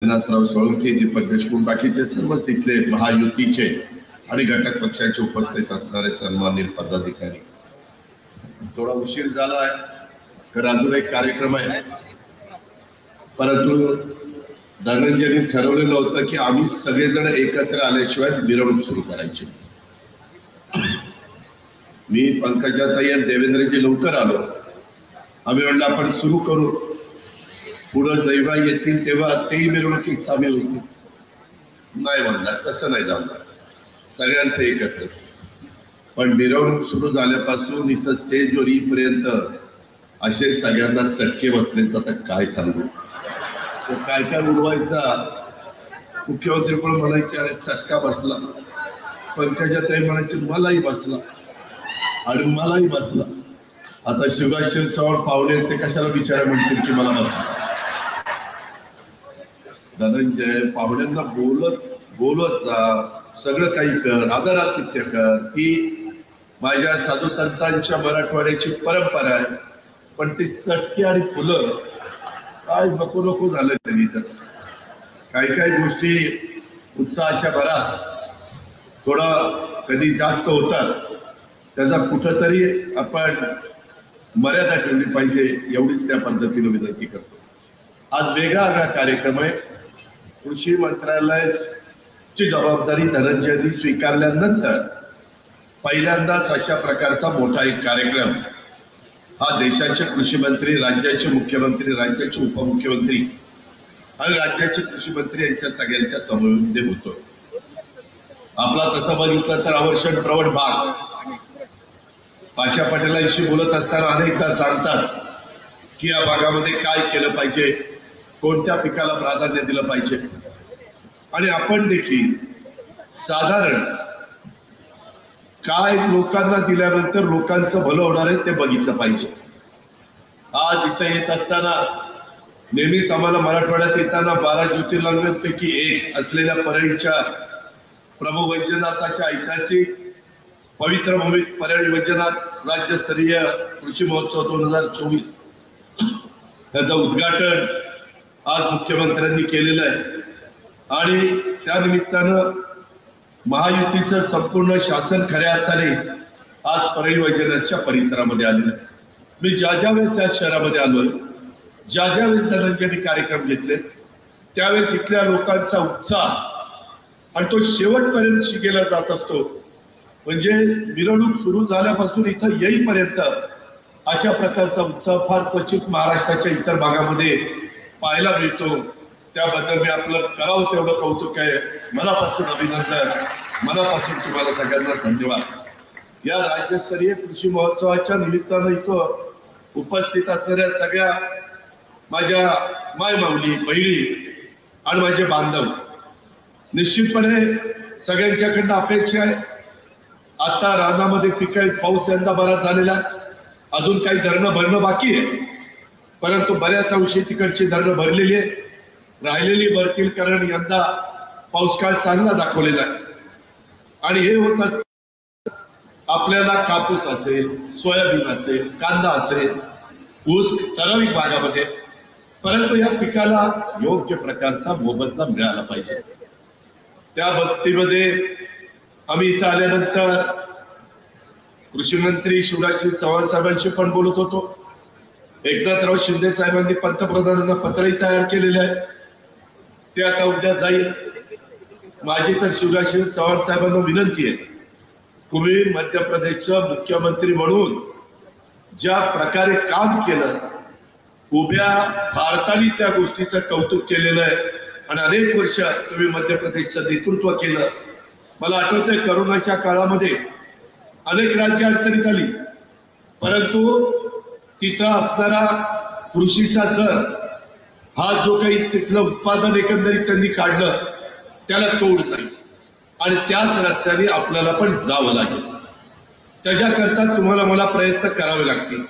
एकनाथराव सोळंके, दीपक देशमुख, बाकीचे सर्व तिथले महायुतीचे आणि घटक पक्षाचे उपस्थित असणारे सन्माननीय पदाधिकारी. थोडा उशीर झाला आहे तर अजून एक कार्यक्रम आहे, परंतु धनंजयने ठरवलेलं होतं की आम्ही सगळेजण एकत्र आल्याशिवाय मिरवणूक सुरू करायची. मी, पंकजाताई आणि देवेंद्रजी लवकर आलो. आम्ही म्हणलं आपण सुरू करू, पुढं दैवा येतील तेव्हा तेही मिरवणुकीत सामील होतील. नाही म्हणणार, तसं नाही जमणार, सगळ्यांचं एकत्र. पण मिरवणूक सुरू झाल्यापासून इथं स्टेजवर येईपर्यंत असे सगळ्यांना चटके बसले तर काय सांगू. काय काय उडवायचा, मुख्यमंत्री पण म्हणायचे अरे चटका बसला, पंकजाताई म्हणायचे मलाही बसला आणि मलाही बसला. आता शिवराज चव्हाण पाहुणे ते कशाला विचारा म्हणतील की मला बसला. धनंजय, पाहुण्यांना बोलत जा, सगळं काही कर, आदरातिथ्य कर. ही माझ्या साधू संतांच्या मराठवाड्याची परंपरा आहे. पण ती चटके आणि फुलं काय नको नको झालं तरी. तर काही काही गोष्टी उत्साहाच्या भरात थोडा कधी जास्त होतात, त्याचा कुठंतरी आपण मर्यादा ठेवली पाहिजे, एवढीच त्या पद्धतीने विनंती करतो. आज वेगळा कार्यक्रम आहे. कृषी मंत्रालयाची जबाबदारी धनंजयनी स्वीकारल्यानंतर पहिल्यांदाच अशा प्रकारचा मोठा एक कार्यक्रम हा देशाचे कृषी मंत्री, राज्याचे मुख्यमंत्री, राज्याचे उपमुख्यमंत्री आणि राज्याचे कृषी मंत्री यांच्या सगळ्यांच्या समवेत होतो. आपला तसं बघितलं तर अवर्षण प्रवण भाग पाशा पटेलांशी बोलत असताना अनेकदा सांगतात की या भागामध्ये काय केलं पाहिजे, कोणत्या पिकाला प्राधान्य दिलं पाहिजे. आणि आपण देखील साधारण काय लोकांना दिल्यानंतर लोकांचं भलं होणार आहे ते बघितलं पाहिजे. आज इथं येत असताना नेहमीच आम्हाला मराठवाड्यात येताना 12 ज्योतिर्लिंगांपैकी एक असलेल्या परळीच्या प्रभू वैजनाथाच्या ऐतिहासिक पवित्र भूमीत परळी वैजनाथ राज्यस्तरीय कृषी महोत्सव 2024 त्याचं उद्घाटन आज मुख्यमंत्र्यांनी केलेलं आहे. आणि त्या निमित्तानं महायुतीचं संपूर्ण शासन खऱ्या अर्थाने आज परळी वैजनाथच्या परिसरामध्ये आलेलं आहे. मी ज्या वेळेस त्या शहरामध्ये आलोय, ज्या वेळेस धनंजयनी कार्यक्रम घेतले, त्यावेळेस इथल्या लोकांचा उत्साह आणि तो शेवटपर्यंत शिकेला जात असतो. म्हणजे मिरवणूक सुरू झाल्यापासून इथं येईपर्यंत अशा प्रकारचा उत्साह फार क्वचित महाराष्ट्राच्या इतर भागामध्ये पाहायला मिळतो. त्याबद्दल मी आपलं करावं तेवढं कौतुक आहे. मनापासून अभिनंदन, मनापासून तुम्हाला सगळ्यांना धन्यवाद. या राज्यस्तरीय कृषी महोत्सवाच्या निमित्तानं इथं उपस्थित असणाऱ्या सगळ्या माझ्या मायमाऊली, बहिणी आणि माझे बांधव, निश्चितपणे सगळ्यांच्याकडनं अपेक्षा आहे. आता रानामध्ये पिकाय पाऊस यंदा बराच झालेला आहे, अजून काही धरणं भरणं बाकी आहे, परंतु बऱ्याच अंशी तिकडची धरणं भरलेली आहे, राहिलेली भरतील, कारण यंदा पाऊस काळ चांगला दाखवलेला आहे. आणि हे होत असत आपल्याला कापूस असेल, सोयाबीन असेल, कांदा असेल, ऊस ठराविक भागामध्ये, परंतु या पिकाला योग्य प्रकारचा मोबदला मिळाला पाहिजे. त्या बाबतीमध्ये आम्ही इथं आल्यानंतर कृषी मंत्री शिवराज चव्हाण साहेबांशी पण बोलत होतो. एकनाथराव शिंदे साहेबांनी पंतप्रधानांना पत्रही तयार केलेले आहे, ते आता उद्या जाईल. माझी तर शिवराज चव्हाण साहेबांना विनंती आहे, तुम्ही मध्य प्रदेशचा मुख्यमंत्री म्हणून ज्या प्रकारे काम केलं, उभ्या भारताने त्या गोष्टीचं कौतुक केलेलं आहे आणि अनेक वर्ष तुम्ही मध्य प्रदेशचं नेतृत्व केलं. मला आठवतंय करोनाच्या काळामध्ये अनेक राज्य अडचणीत आली, परंतु तिथं असणारा कृषीचा दर हा जो काही तिथलं उत्पादन एकंदरीत त्यांनी काढलं त्याला तोड नाही आणि त्याच रस्त्याने आपल्याला पण जावं लागेल. त्याच्याकरता तुम्हाला मला प्रयत्न करावे लागतील.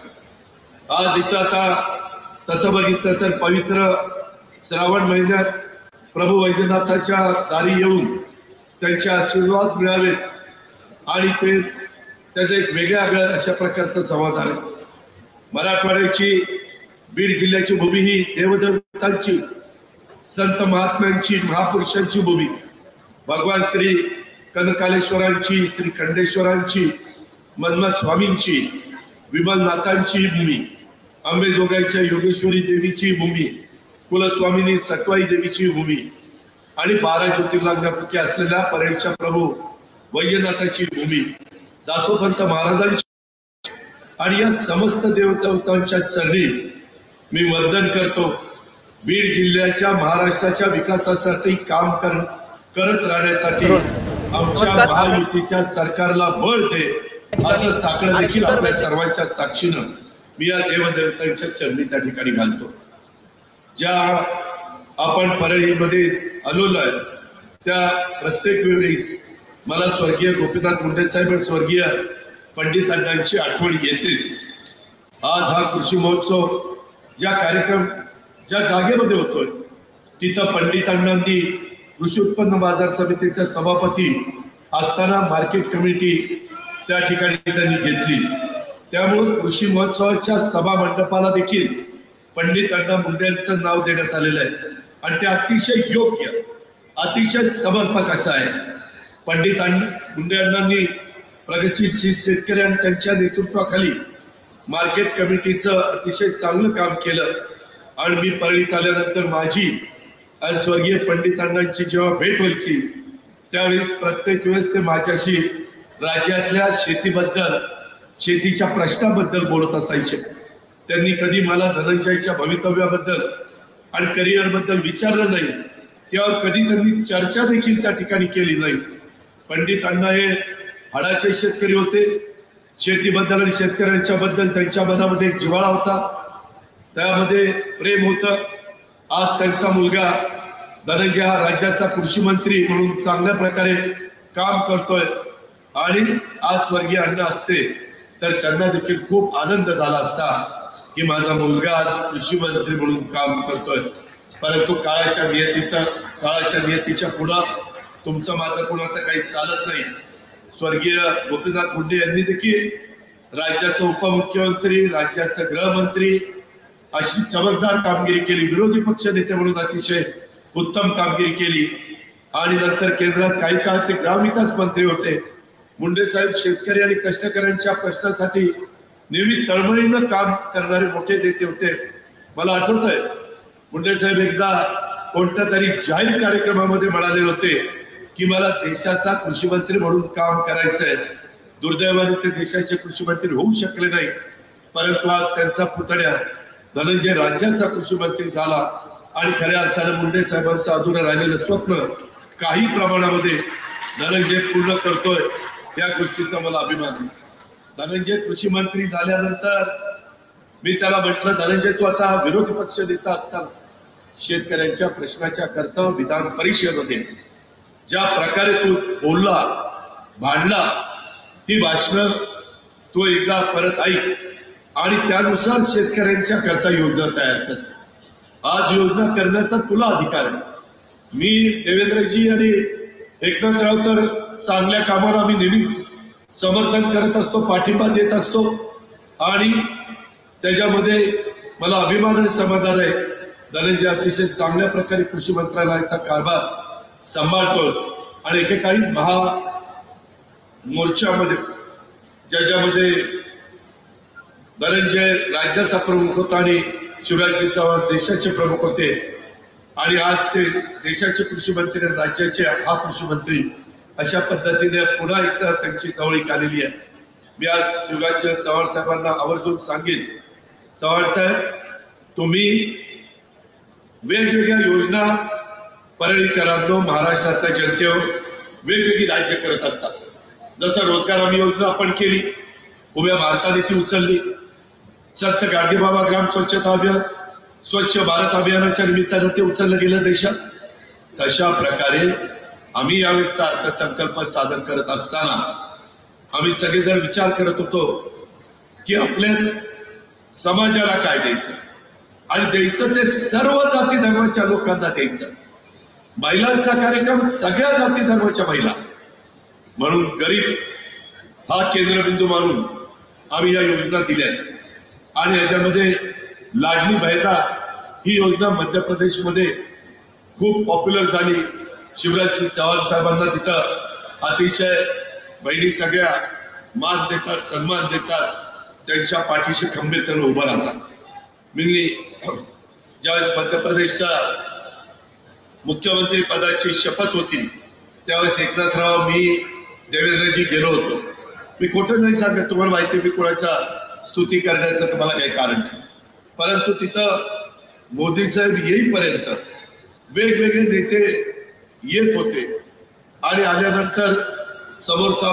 आज इथं आता तसं बघितलं तर पवित्र श्रावण महिन्यात प्रभू वैजनाथाच्या दारी येऊन त्यांचे आशीर्वाद मिळावेत आणि ते त्याचं एक वेगळ्या अशा प्रकारचं समाधान आहे. मराठवाड्याची बीड जिल्ह्याची भूमी ही देवदेवतांची संत महात्म्यांची, महापुरुषांची भूमी, भगवान श्री कनकालेश्वरांची, श्री खंडेश्वरांची, मन्मथ स्वामींची, विमलनाथांची भूमी, अंबेजोगाईच्या योगेश्वरी देवीची भूमी, कुलस्वामिनी सटवाई देवीची भूमी आणि 12 ज्योतिर्लिंगांपैकी असलेल्या परळीच्या प्रभू वैद्यनाथाची भूमी, दासोपंत महाराजांची आणि या समस्त देवतांच्या चरणी मी वंदन करतो. बीड जिल्ह्याच्या, महाराष्ट्राच्या विकासासाठी काम करत राहण्यासाठी आमच्या महायुतीच्या सरकारला बळ दे असं साकडं देखील आपल्या सर्वांच्या साक्षीनं मी या देवदेवतांच्या चरणी त्या ठिकाणी घालतो. ज्या आपण परळीमध्ये आलेलो आहे त्या प्रत्येक वेळेस मला स्वर्गीय गोपीनाथ मुंडे साहेब आणि स्वर्गीय पंडित अण्णांची आठवण येतेच. आज हा कृषी महोत्सव ज्या जागेमध्ये होतोय तिथं पंडित अण्णांनी कृषी उत्पन्न बाजार समितीचे सभापती असताना मार्केट कमिटी त्या ठिकाणी त्यांनी घेतली. त्यामुळे कृषी महोत्सवाच्या सभा मंडपाला देखील पंडित अण्णा मुंडे यांचं नाव देण्यात आलेलं आहे आणि ते अतिशय योग्य, अतिशय समर्पक असं आहे. पंडित मुंडे अण्णांनी प्रगतीशील शेतकरी आणि त्यांच्या नेतृत्वाखाली मार्केट कमिटीचं अतिशय चांगलं काम केलं आणि मी परळीत आल्यानंतर माझी आणि स्वर्गीय पंडित अण्णांची जेव्हा भेट व्हायची त्यावेळी प्रत्येक वेळेस ते माझ्याशी राज्यातल्या शेतीबद्दल, शेतीच्या प्रश्नाबद्दल बोलत असायचे. त्यांनी कधी मला धनंजयच्या भवितव्याबद्दल आणि करिअरबद्दल विचारलं नाही, त्यावर कधी त्यांनी चर्चा देखील त्या ठिकाणी केली नाही. पंडित अण्णा हे हाडाचे शेतकरी होते. शेतीबद्दल आणि शेतकऱ्यांच्या बद्दल त्यांच्या मनामध्ये एक जिव्हाळा होता, त्यामध्ये प्रेम होतं. आज त्यांचा मुलगा धनंजय हा राज्याचा कृषी मंत्री म्हणून चांगल्या प्रकारे काम करतोय आणि आज स्वर्गीय अण्णा असते तर त्यांना देखील खूप आनंद झाला असता की माझा मुलगा आज कृषी मंत्री म्हणून काम करतोय. परंतु काळाच्या नियतीच्या पुढं तुमचं माझं कोणाचं काही चालत नाही. स्वर्गीय गोपीनाथ मुंडे यांनी देखील राज्याचे उपमुख्यमंत्री, राज्याचे गृहमंत्री अशी चमकदार कामगिरी केली. विरोधी पक्ष नेते म्हणून अतिशय उत्तम कामगिरी केली आणि नंतर केंद्रात काही काळ ते ग्रामविकास मंत्री होते. मुंडे साहेब शेतकरी आणि कष्टकऱ्यांच्या प्रश्नासाठी नेहमी तळमळीनं काम करणारे मोठे नेते होते. मला आठवत आहे मुंडे साहेब एकदा कोणत्या तरी जाहीर कार्यक्रमामध्ये म्हणाले होते की मला देशाचा कृषी मंत्री म्हणून काम करायचंय. दुर्दैवाने ते देशाचे कृषी मंत्री होऊ शकले नाही, परंतु आज त्यांचा पुतण्या धनंजय राज्याचा कृषी मंत्री झाला आणि खऱ्या अर्थाने मुंडे साहेबांचं अधुरं राहिलेलं स्वप्न काही प्रमाणामध्ये धनंजय पूर्ण करतोय. या गोष्टीचा मला अभिमान आहे. धनंजय कृषी मंत्री झाल्यानंतर मी त्याला म्हटलं, धनंजय तू आता विरोधी पक्ष नेता असताना शेतकऱ्यांच्या प्रश्नाच्या करता विधान परिषदेमध्ये ज्या प्रकारे तू बोलला, भांडला, ती भाषण तू एकदा परत ऐक आणि त्यानुसार शेतकऱ्यांच्या करता योजना तयार कर. आज योजना करण्याचा तुला अधिकार आहे. मी देवेंद्रजी आणि एकनाथराव तर चांगल्या कामाला आम्ही नेहमी समर्थन करत असतो, पाठिंबा देत असतो आणि त्याच्यामध्ये मला अभिमान आणि समाधान आहे. धनंजय अतिशय चांगल्या प्रकारे कृषी मंत्रालयाचा कारभार सांभाळतोय आणि एकेकाळी मोर्चामध्ये ज्याच्यामध्ये धनंजय राज्याचा प्रमुख होता आणि शिवराजसिंह चौहान देशाचे प्रमुख होते आणि आज ते देशाचे कृषी मंत्री आणि राज्याचे हा कृषी मंत्री अशा पद्धतीने पुन्हा एकदा त्यांची जवळीक आलेली आहे. मी आज शिवराजसिंह चौहान साहेबांना आवर्जून सांगेन, चव्हाण साहेब तुम्ही वेगवेगळ्या योजना परळीकरांनो, महाराष्ट्रातल्या जनतेवर वेगवेगळी राज्य करत असतात. जसं रोजगार हमी योजना आपण केली, उभ्या भारताने ती उचलली. संत गाडगेबाबा ग्राम स्वच्छता अभियान, स्वच्छ भारत अभियानाच्या निमित्तानं ते उचललं गेलं देशात. तशा प्रकारे आम्ही यावेळेचा अर्थसंकल्प सादर करत असताना आम्ही सगळेजण विचार करत होतो की आपल्या समाजाला काय द्यायचं आणि द्यायचं ते सर्व जाती धर्माच्या लोकांना द्यायचं. महिलांचा कार्यक्रम सगळ्या जाती धर्माच्या महिला म्हणून गरीब हा केंद्रबिंदू मानून आम्ही या योजना दिल्या आणि याच्यामध्ये लाडली बहिरा ही योजना मध्य प्रदेशमध्ये खूप पॉप्युलर झाली. शिवराज चव्हाण साहेबांना तिथं अतिशय बहिणी सगळ्या मान देतात, सन्मान देतात, त्यांच्या पाठीशी खंबीरपणे उभं राहतात. मी ज्यावेळेस मध्य प्रदेशच्या मुख्यमंत्री पदाची शपथ होती त्यावेळेस एकनाथराव, मी, देवेंद्रजी गेलो होतो. मी खोटं नाही सांगत, तुम्हाला माहिती मी कोणाच्या स्तुती करण्याचं तुम्हाला काही कारण नाही. परंतु तिथं मोदी साहेब येईपर्यंत वेगवेगळे नेते येत होते आणि आल्यानंतर समोरचा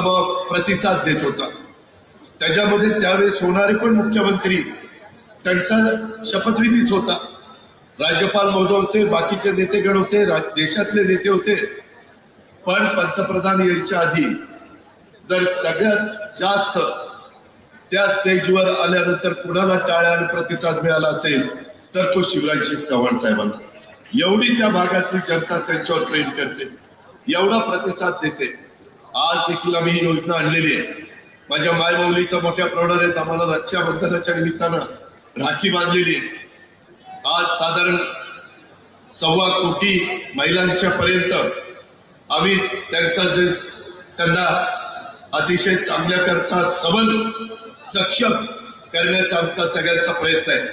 प्रतिसाद देत होता. त्याच्यामध्ये त्यावेळेस होणारे पण मुख्यमंत्री त्यांचा शपथविधीच होता. राज्यपाल महोदय होते, बाकीचे नेतेगण होते, देशातले नेते होते. पण पंतप्रधान यायच्या आधी जर सगळ्यात जास्त त्या स्टेजवर आल्यानंतर कुणाला टाळ्या आणि प्रतिसाद मिळाला असेल तर तो शिवराजसिंग चव्हाण साहेबांना. एवढी त्या भागातली जनता त्यांच्यावर प्रेम करते, एवढा प्रतिसाद देते. आज देखील आम्ही ही योजना आणलेली आहे. माझ्या मायमाऊली तर मोठ्या प्रमाणात आहेत. आम्हाला रक्षाबंधनाच्या निमित्तानं राखी बांधलेली आहे. आज साधारण 1.25 कोटी महिलांच्या पर्यंत आम्ही त्यांना अतिशय चांगल्या करता सबल सक्षम करण्याचा आमचा सगळ्यांचा प्रयत्न आहे.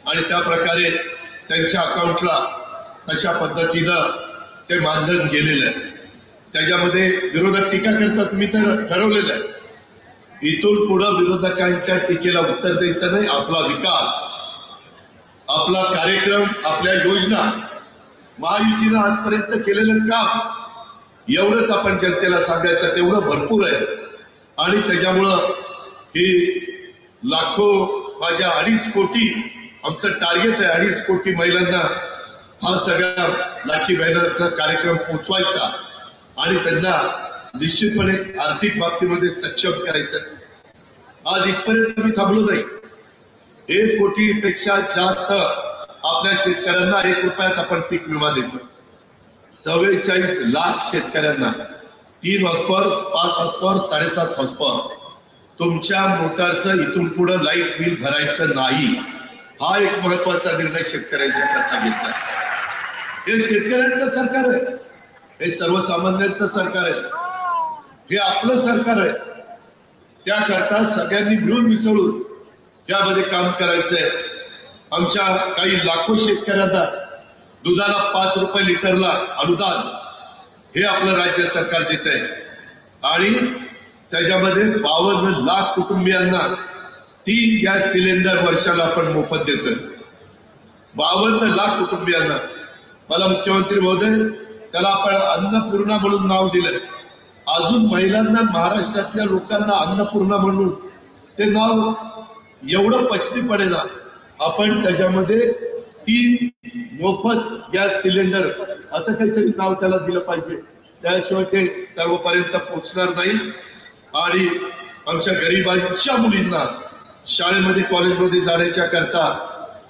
आणि त्या प्रकारे त्यांच्या अकाउंटला तशा पद्धतीनं ते मानधन गेलेलं आहे. त्याच्यामध्ये विरोधक टीका करतात, मी तर ठरवलेलं आहे इथून पुढं विरोधकांच्या टीकेला उत्तर द्यायचं नाही. आपला विकास, आपला कार्यक्रम, आपल्या योजना, महायुतीनं आजपर्यंत केलेलं काम एवढंच आपण जनतेला सांगायचं, तेवढं भरपूर आहे. आणि त्याच्यामुळं ही लाखो, माझ्या 2.5 कोटी आमचं टार्गेट आहे. 2.5 कोटी महिलांना हा सगळा लाखी बहिणांचा कार्यक्रम पोचवायचा आणि त्यांना निश्चितपणे आर्थिक बाबतीमध्ये सक्षम करायचं. आज इथपर्यंत मी थांबलो नाही. 1 कोटीपेक्षा जास्त आपल्या शेतकऱ्यांना 1 रुपयात आपण पीक विमा देतो. 44 लाख शेतकऱ्यांना 3 हॉर्सपॉवर, 5 हॉर्सपॉवर, 7.5 हॉर्सपॉवर तुमच्या मोटारचं इथून पुढे लाईट बिल भरायचं नाही. हा एक महत्वाचा निर्णय शेतकऱ्यांच्या करता घेतला. हे शेतकऱ्यांचं सरकार आहे, हे सर्वसामान्यांचं सरकार आहे, हे आपलं सरकार आहे. त्याकरता सगळ्यांनी मिळून मिसळून यामध्ये काम करायचंय. आमच्या काही लाखो शेतकऱ्यांना दुधाला 5 रुपये लिटरला अनुदान हे आपलं राज्य सरकार देत आहे. आणि त्याच्यामध्ये 52 लाख कुटुंबियांना 3 गॅस सिलेंडर वर्षाला आपण मोफत देतोय. 52 लाख कुटुंबियांना. मला मुख्यमंत्री महोदय, त्याला आपण अन्नपूर्णा म्हणून नाव दिलंय. अजून महिलांना, महाराष्ट्रातल्या लोकांना अन्नपूर्णा म्हणून ते नाव एवढं पचनी पडेना. आपण त्याच्यामध्ये 3 मोफत गॅस सिलेंडर असं काहीतरी नाव त्याला दिलं पाहिजे. त्याशिवाय ते सर्वपर्यंत पोहोचणार नाही. आणि आमच्या गरिबांच्या मुलींना शाळेमध्ये, कॉलेजमध्ये जाण्याच्या करता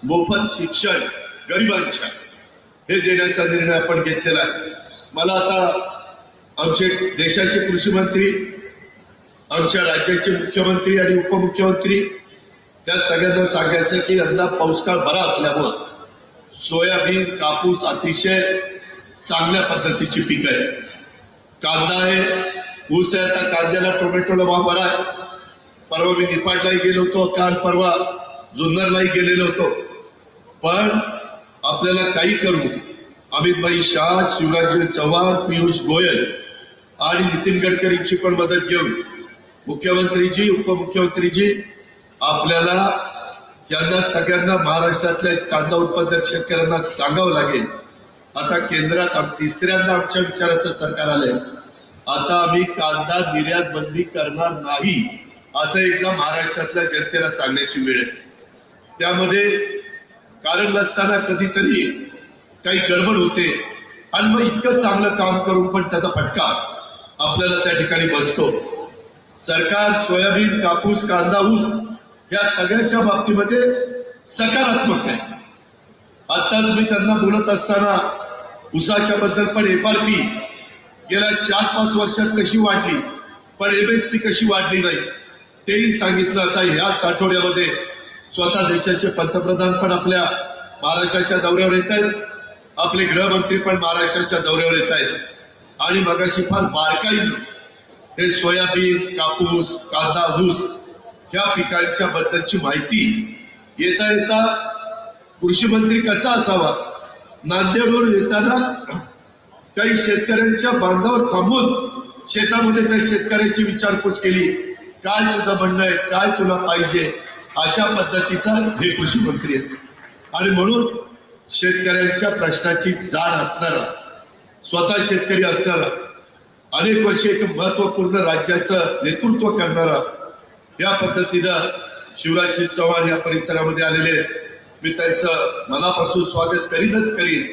मोफत शिक्षण गरिबांच्या हे देण्याचा निर्णय आपण घेतलेला आहे. मला आता आमचे देशाचे कृषी मंत्री, आमच्या राज्याचे मुख्यमंत्री आणि उपमुख्यमंत्री या सगळ्यांना सांगायचं की यंदा पाऊसकाळ बरा असल्यामुळं सोयाबीन, कापूस अतिशय चांगल्या पद्धतीची पीक आहे. कांदा आहे, ऊस आहे. आता कांद्याला, टोमॅटोला भाव बरा आहे. परवा मी निपाटलाही गेलो होतो, काल परवा जुन्नरलाही गेलेलो होतो. पण आपल्याला काही करू, अमित भाई शाह, शिवराज चव्हाण, पियुष गोयल आणि नितीन गडकरींची पण मदत घेऊन मुख्यमंत्रीजी, उपमुख्यमंत्रीजी आपल्याला यांना सगळ्यांना महाराष्ट्रातल्या कांदा उत्पादक शेतकऱ्यांना सांगावं लागेल. आता केंद्रात 3ऱ्यांदा आमच्या विचाराचं सरकार आलंय. आता आम्ही कांदा निर्यात बंदी करणार नाही असं एकदा महाराष्ट्रातल्या जनतेला सांगण्याची वेळ आहे. त्यामध्ये कारण नसताना कधीतरी काही गडबड होते आणि मग इतकं चांगलं काम करून पण त्याचा फटका आपल्याला त्या ठिकाणी बसतो. सरकार सोयाबीन, कापूस, कांदा, ऊस या सगळ्याच्या बाबतीमध्ये सकारात्मक आहे. आताच मी त्यांना बोलत असताना ऊसाच्या बद्दल पण एफआरपी गेल्या 4-5 वर्षात कशी वाढली, पण एमएसपी कशी वाढली नाही तेही सांगितलं. आता ह्याच आठवड्यामध्ये स्वतः देशाचे पंतप्रधान पण आपल्या महाराष्ट्राच्या दौऱ्यावर येत आहेत. आपले गृहमंत्री पण महाराष्ट्राच्या दौऱ्यावर येत आहेत आणि मगाशी फार बारकाईनं हे सोयाबीन, कापूस, कांदा, ऊस या पिकांच्या बद्दलची माहिती येता येता कृषी मंत्री कसा असावा, नांदेडवरून येताना काही शेतकऱ्यांच्या बांधावर थांबून शेतामध्ये त्या शेतकऱ्यांची विचारपूस केली, काय तुझं म्हणणं आहे, काय तुला पाहिजे, अशा पद्धतीचा हे कृषी मंत्री आहेत. आणि म्हणून शेतकऱ्यांच्या प्रश्नाची जाण असणारा, स्वतः शेतकरी असणारा, अनेक वर्षे एक महत्वपूर्ण राज्याचं नेतृत्व करणारा, या पद्धतीनं शिवराज चव्हाण या परिसरामध्ये आलेले, मी त्यांचं मनापासून स्वागत करीनच करीन.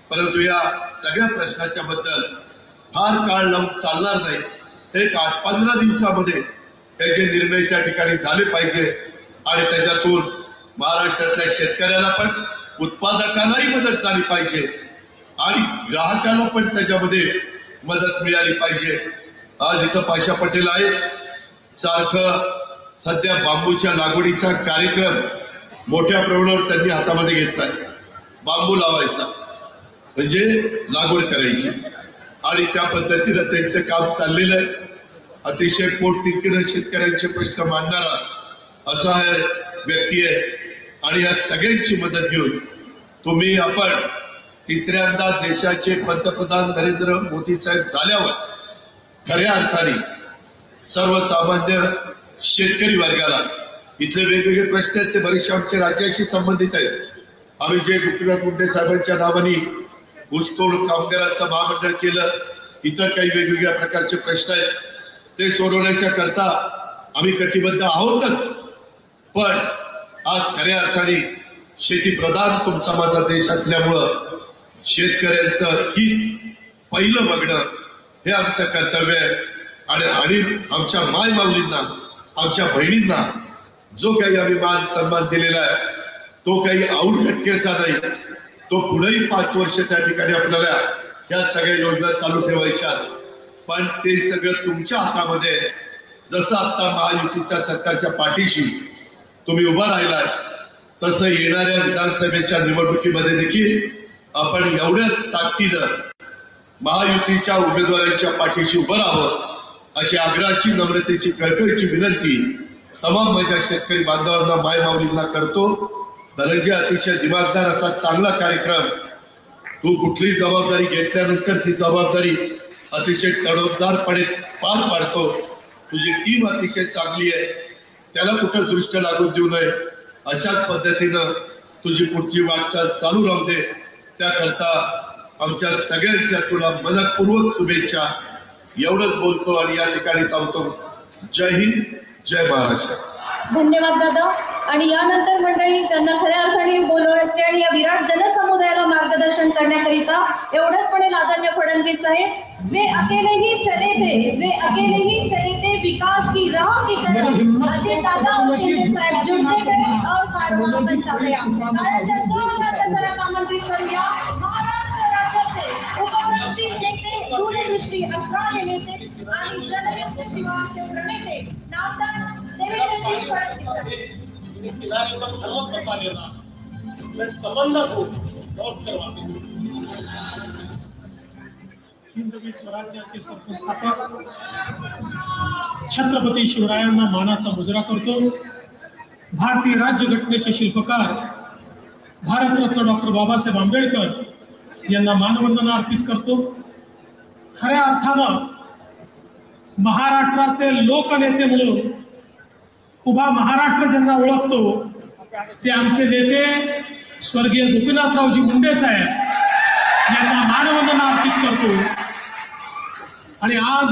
परंतु या सगळ्या प्रश्नाच्या बद्दल फार काळ लावून चालणार नाही. एक 8-15 दिवसामध्ये त्याचे निर्णय त्या ठिकाणी झाले पाहिजे आणि त्याच्यातून महाराष्ट्रातल्या शेतकऱ्याला पण, उत्पादकांनाही मदत झाली पाहिजे आणि ग्राहकाला पण त्याच्यामध्ये मदत मिळाली पाहिजे. आज इथं पाशा पटेल आहेत, सारखं सध्या बांबूच्या लागवडीचा कार्यक्रम मोठ्या प्रमाणावर त्यांनी हातामध्ये घेतलाय. बांबू लावायचा म्हणजे लागवड करायची आणि त्या पद्धतीनं त्यांचं काम चाललेलं आहे. अतिशय पोटतिडकीनं शेतकऱ्यांचे प्रश्न मांडणारा असा व्यक्ती आहे आणि या सगळ्यांची मदत घेऊन तुम्ही आपण तिसऱ्यांदा देशाचे पंतप्रधान नरेंद्र मोदी साहेब झाल्यावर खऱ्या अर्थाने सर्वसामान्य शेतकरी वर्गाला इथले वेगवेगळे प्रश्न आहेत ते बरेचसे आमच्या राज्याशी संबंधित आहेत. आम्ही जे गोपीनाथ मुंडे साहेबांच्या नावाने ऊसतोड कामगारांचं महामंडळ केलं, इतर काही वेगवेगळ्या प्रकारचे प्रश्न आहेत ते सोडवण्याच्या करता आम्ही कटिबद्ध आहोतच. पण आज खऱ्या अर्थाने शेती प्रधान तुमचा माझा देश असल्यामुळं शेतकऱ्यांचं हित पहिलं बघणं हे आमचं कर्तव्य आहे. आणि आमच्या माय माऊलींना, आमच्या बहिणींना जो काही आम्ही मान सन्मान दिलेला आहे तो काही औटघटकेचा नाही. तो पुढेही 5 वर्ष त्या ठिकाणी आपल्याला या सगळ्या योजना चालू ठेवायच्या. पण ते सगळं तुमच्या हातामध्ये. जसं आता महायुतीच्या सरकारच्या पाठीशी तुम्ही उभा राहिलाय तसं येणाऱ्या विधानसभेच्या निवडणुकीमध्ये देखील आपण एवढ्याच ताकदीनं महायुतीच्या उमेदवारांच्या पाठीशी उभं राहावं अशी आग्रहाची, नम्रतेची, कळकळीची विनंती तमाम माझ्या शेतकरी बांधवांना, माय माऊलींना करतो. धनंजय अतिशय दिमागदार असा चांगला कार्यक्रम, तू कुठली जबाबदारी घेतल्यानंतर ती जबाबदारी अतिशय तडफदारपणे पार पाडतो. तुझी टीम अतिशय चांगली आहे, त्याला कुठं दृष्ट लागून देऊ नये अशाच पद्धतीनं तुझी पुढची वाटचाल चालू राहू दे. त्याकरता आमच्या सगळ्यांच्या तुला मनपूर्वक शुभेच्छा. एवढंच बोलतो आणि या ठिकाणी थांबतो. जय हिंद, जय महाराष्ट्र. धन्यवाद दादा. आणि यानंतर मंडळी त्यांना खऱ्या अर्थाने बोलवायचे आणि या विराट जनसमुदायाला मार्गदर्शन करण्याकरिता एवढंच पणे लादन्य फडणवीस साहेब, वे अकेले ही चले थे, वे अकेले ही चले थे विकास की राह की तरफ. अजय दादा और शिंदे साहेब जुटते गए और कारभार बनता गया. राज्याच्या मंत्री संध्या महाराष्ट्र राज्याचे उपक्रमशील नेते, दूरदृष्टी असणारे नेते आणि जनयुक्त शिवाचे प्रणेते नामदार देवेंद्रजी फडणवीस. किनारे पर धर्म बसा लेना, मैं संबंध को लौट करवा हिंदवी स्वराज्याचे संस्थापक छत्रपती शिवरायांना मानाचा मुजरा करतो. भारतीय राज्यघटनेचे शिल्पकार भारतरत्न डॉक्टर बाबासाहेब आंबेडकर यांना मानवंदना अर्पित करतो. खऱ्या अर्थानं महाराष्ट्राचे लोकनेते म्हणून उभा महाराष्ट्र ज्यांना ओळखतो ते आमचे नेते स्वर्गीय गोपीनाथरावजी मुंडे साहेब यांना मानवंदना अर्पित करतो. आणि आज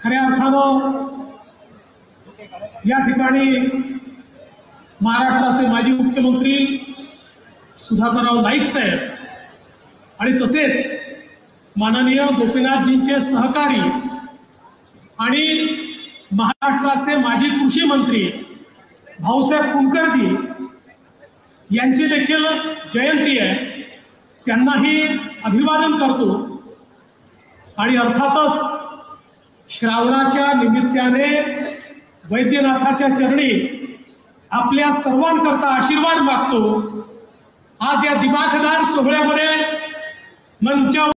खऱ्या अर्थानं या ठिकाणी महाराष्ट्राचे माजी मुख्यमंत्री सुधाकरराव नाईक साहेब आणि तसेच माननीय गोपीनाथजींचे सहकारी आणि महाराष्ट्राचे माजी कृषी मंत्री भाऊसाहेब फुंकरजी यांची देखील जयंती आहे, त्यांनाही अभिवादन करतो. आणि अर्थातच श्रावणाच्या निमित्ताने वैद्यनाथाच्या चरणी आपल्या सर्वांकरता आशीर्वाद मागतो आज या दिमाखदार सोहळ्यामध्ये मंचावर